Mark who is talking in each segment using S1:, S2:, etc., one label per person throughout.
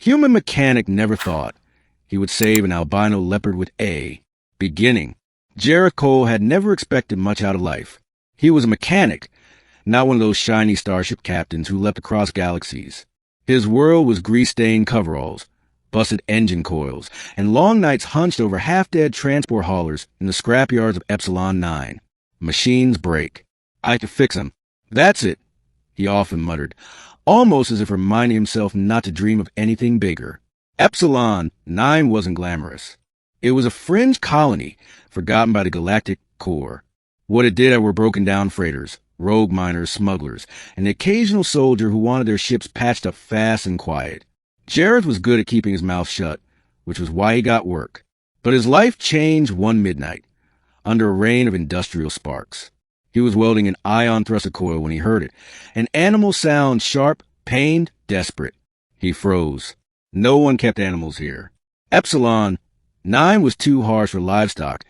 S1: Human mechanic never thought he would save an albino leopard with A. Beginning. Jared Cole had never expected much out of life. He was a mechanic, not one of those shiny starship captains who leapt across galaxies. His world was grease-stained coveralls, busted engine coils, and long nights hunched over half-dead transport haulers in the scrapyards of Epsilon 9. Machines break. I can fix them. That's it, he often muttered, almost as if reminding himself not to dream of anything bigger. Epsilon 9 wasn't glamorous. It was a fringe colony, forgotten by the galactic core. What it did were broken-down freighters, rogue miners, smugglers, and the occasional soldier who wanted their ships patched up fast and quiet. Jared was good at keeping his mouth shut, which was why he got work. But his life changed one midnight, under a rain of industrial sparks. He was welding an ion thruster coil when he heard it, an animal sound sharp, pained, desperate. He froze. No one kept animals here. Epsilon 9 was too harsh for livestock,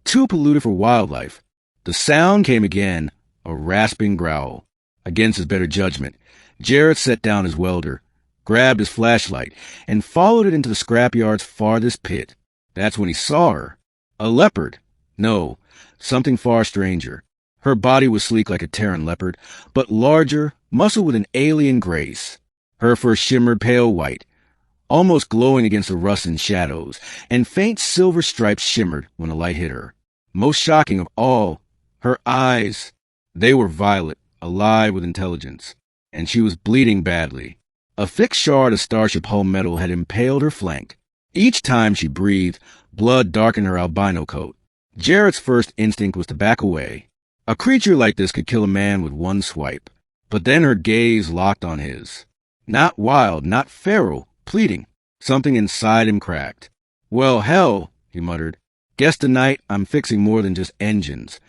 S1: too polluted for wildlife. The sound came again, a rasping growl. Against his better judgment, Jared set down his welder, grabbed his flashlight, and followed it into the scrapyard's farthest pit. That's when he saw her. A leopard. No, something far stranger. Her body was sleek like a Terran leopard, but larger, muscled with an alien grace. Her fur shimmered pale white, almost glowing against the rust and shadows, and faint silver stripes shimmered when the light hit her. Most shocking of all, her eyes. They were violet, alive with intelligence, and she was bleeding badly. A thick shard of starship hull metal had impaled her flank. Each time she breathed, blood darkened her albino coat. Jared's first instinct was to back away. A creature like this could kill a man with one swipe. But then her gaze locked on his. Not wild, not feral, pleading. Something inside him cracked. Well, hell, he muttered. Guess tonight I'm fixing more than just engines.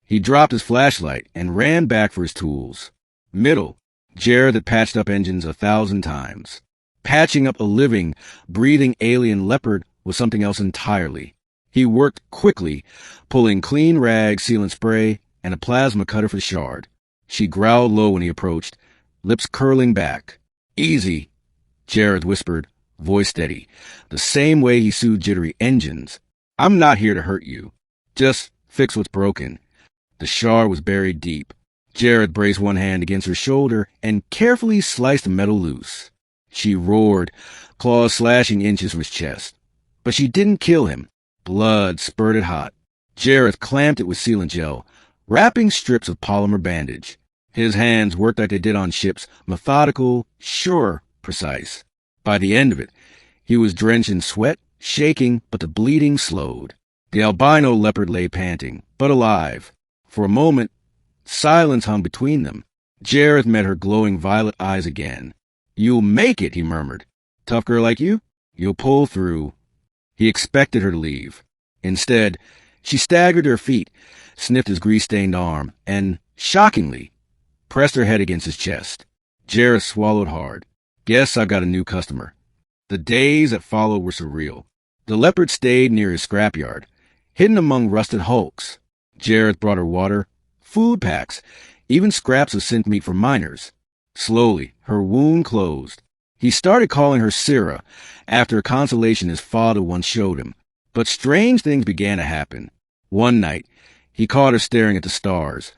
S1: He dropped his flashlight and ran back for his tools. Middle. Jared had patched up engines 1,000 times. Patching up a living, breathing alien leopard was something else entirely. He worked quickly, pulling clean rags, sealant spray, and a plasma cutter for the shard. She growled low when he approached, lips curling back. Easy, Jared whispered, voice steady, the same way he soothed jittery engines. I'm not here to hurt you. Just fix what's broken. The shard was buried deep. Jared braced one hand against her shoulder and carefully sliced the metal loose. She roared, claws slashing inches from his chest. But she didn't kill him. Blood spurted hot. Jared clamped it with sealant gel, wrapping strips of polymer bandage. His hands worked like they did on ships, methodical, sure, precise. By the end of it, he was drenched in sweat, shaking, but the bleeding slowed. The albino leopard lay panting, but alive. For a moment, silence hung between them. Jared met her glowing violet eyes again. You'll make it, he murmured. Tough girl like you? You'll pull through. He expected her to leave. Instead, she staggered to her feet, sniffed his grease-stained arm, and, shockingly, pressed her head against his chest. Jared swallowed hard. Guess I've got a new customer. The days that followed were surreal. The leopard stayed near his scrapyard, hidden among rusted hulks. Jared brought her water, food packs, even scraps of synth meat for miners. Slowly, her wound closed. He started calling her Sarah, after a consolation his father once showed him. But strange things began to happen. One night, he caught her staring at the stars,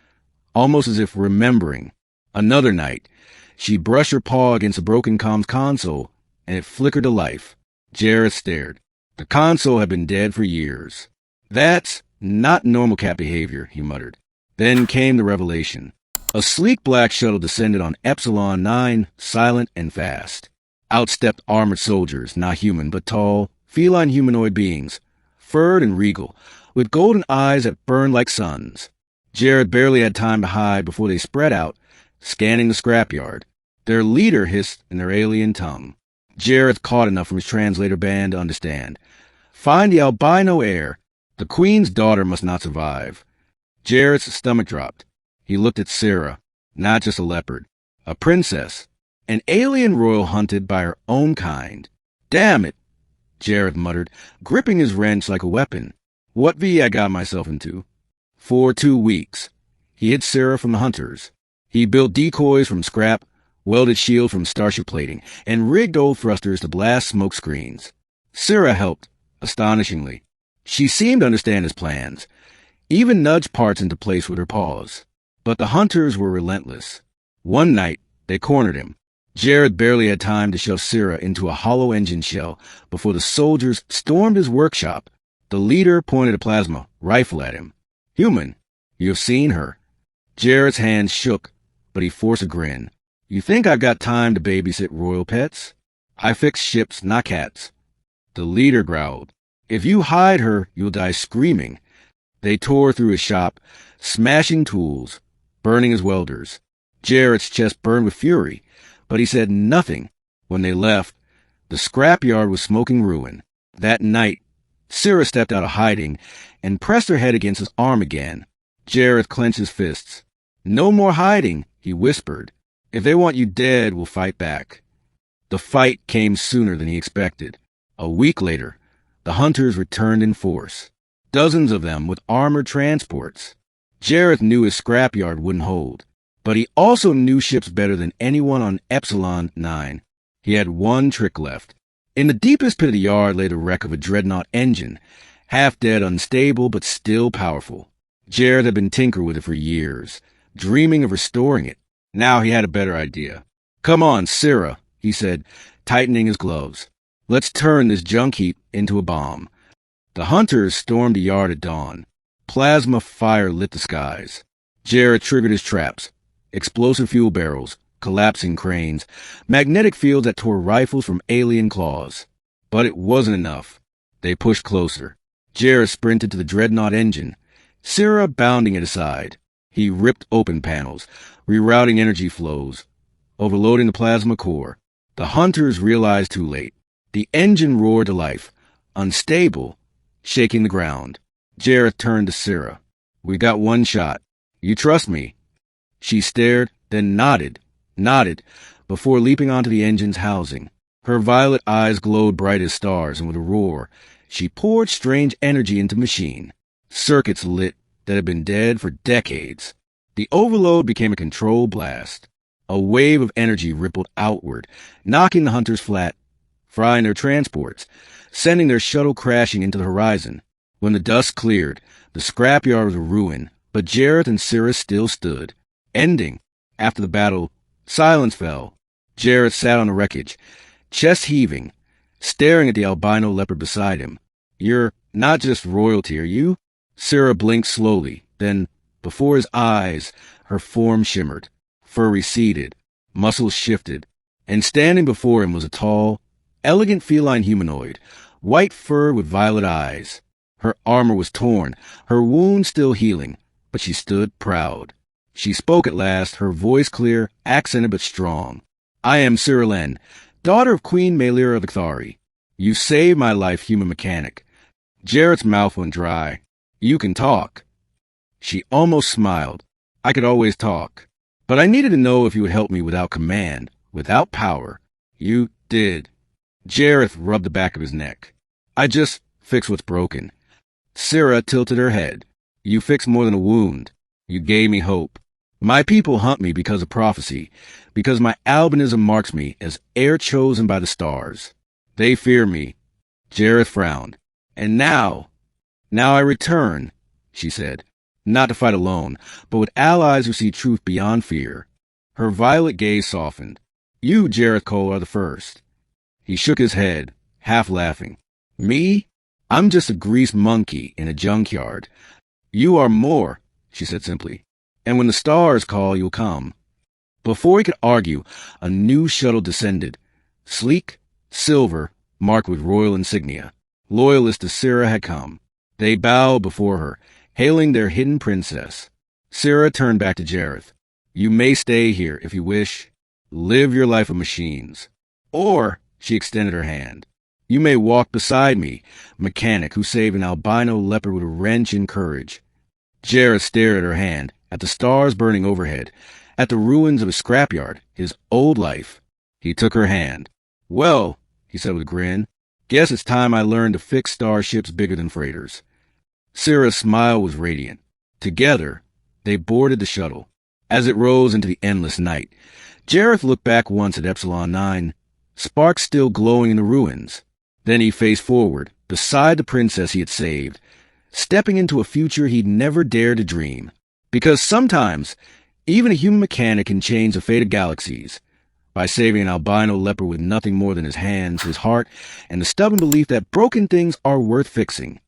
S1: almost as if remembering. Another night, she brushed her paw against a broken comms console, and it flickered to life. Jared stared. The console had been dead for years. That's not normal cat behavior, he muttered. Then came the revelation. A sleek black shuttle descended on Epsilon 9, silent and fast. Out stepped armored soldiers, not human, but tall, feline humanoid beings, furred and regal, with golden eyes that burned like suns. Jared barely had time to hide before they spread out, scanning the scrapyard. Their leader hissed in their alien tongue. Jared caught enough from his translator band to understand. Find the albino heir. The queen's daughter must not survive. Jared's stomach dropped. He looked at Sarah, not just a leopard, a princess, an alien royal hunted by her own kind. Damn it, Jared muttered, gripping his wrench like a weapon. What V I got myself into? For 2 weeks, he hid Sarah from the hunters. He built decoys from scrap, welded shield from starship plating, and rigged old thrusters to blast smoke screens. Syrah helped, astonishingly. She seemed to understand his plans, even nudged parts into place with her paws. But the hunters were relentless. One night, they cornered him. Jared barely had time to shove Syrah into a hollow engine shell before the soldiers stormed his workshop. The leader pointed a plasma rifle at him. "Human, you have seen her." Jared's hands shook, but he forced a grin. "You think I've got time to babysit royal pets? I fix ships, not cats." The leader growled. "If you hide her, you'll die screaming." They tore through his shop, smashing tools, burning his welders. Jared's chest burned with fury, but he said nothing. When they left, the scrapyard was smoking ruin. That night, Syrah stepped out of hiding and pressed her head against his arm again. Jared clenched his fists. "No more hiding," he whispered. "If they want you dead, we'll fight back." The fight came sooner than he expected. A week later, the hunters returned in force. Dozens of them with armored transports. Jareth knew his scrapyard wouldn't hold, but he also knew ships better than anyone on Epsilon 9. He had one trick left. In the deepest pit of the yard lay the wreck of a dreadnought engine, half dead, unstable, but still powerful. Jareth had been tinkering with it for years, dreaming of restoring it. Now he had a better idea. "Come on, Syrah," he said, tightening his gloves. "Let's turn this junk heap into a bomb." The hunters stormed the yard at dawn. Plasma fire lit the skies. Jareth triggered his traps. Explosive fuel barrels, collapsing cranes, magnetic fields that tore rifles from alien claws. But it wasn't enough. They pushed closer. Jareth sprinted to the dreadnought engine, Syrah bounding it aside. He ripped open panels, rerouting energy flows, overloading the plasma core. The hunters realized too late. The engine roared to life, unstable, shaking the ground. Jareth turned to Syrah. "We got one shot. You trust me?" She stared, then nodded, before leaping onto the engine's housing. Her violet eyes glowed bright as stars, and with a roar, she poured strange energy into the machine. Circuits lit that had been dead for decades. The overload became a controlled blast. A wave of energy rippled outward, knocking the hunters flat, frying their transports, sending their shuttle crashing into the horizon. When the dust cleared, the scrapyard was a ruin, but Jareth and Syrah still stood. Ending. After the battle, silence fell. Jareth sat on the wreckage, chest heaving, staring at the albino leopard beside him. "You're not just royalty, are you?" Syrah blinked slowly, then, before his eyes, her form shimmered. Fur receded, muscles shifted, and standing before him was a tall, elegant feline humanoid, white fur with violet eyes. Her armor was torn, her wounds still healing, but she stood proud. She spoke at last, her voice clear, accented but strong. "I am Syrah Len, daughter of Queen Melira of Icthari. You saved my life, human mechanic." Jareth's mouth went dry. "You can talk." She almost smiled. "I could always talk. But I needed to know if you would help me without command, without power." "You did." Jareth rubbed the back of his neck. "I just fix what's broken." Syrah tilted her head. "You fixed more than a wound. You gave me hope. My people hunt me because of prophecy, because my albinism marks me as heir chosen by the stars. They fear me." Jareth frowned. "And now I return," she said, "not to fight alone, but with allies who see truth beyond fear." Her violet gaze softened. "You, Jareth Cole, are the first." He shook his head, half laughing. "Me? I'm just a greased monkey in a junkyard." "You are more," she said simply. "And when the stars call, you'll come." Before he could argue, a new shuttle descended, sleek, silver, marked with royal insignia. Loyalists to Syrah had come. They bowed before her, hailing their hidden princess. Syrah turned back to Jareth. "You may stay here if you wish. Live your life of machines. Or," she extended her hand, "you may walk beside me, mechanic who saved an albino leopard with a wrench and courage." Jareth stared at her hand, at the stars burning overhead, at the ruins of his scrapyard, his old life. He took her hand. "Well," he said with a grin, "guess it's time I learned to fix starships bigger than freighters." Syrah's smile was radiant. Together, they boarded the shuttle. As it rose into the endless night, Jareth looked back once at Epsilon 9, sparks still glowing in the ruins. Then he faced forward, beside the princess he had saved, stepping into a future he'd never dared to dream. Because sometimes, even a human mechanic can change the fate of galaxies by saving an albino leopard with nothing more than his hands, his heart, and the stubborn belief that broken things are worth fixing.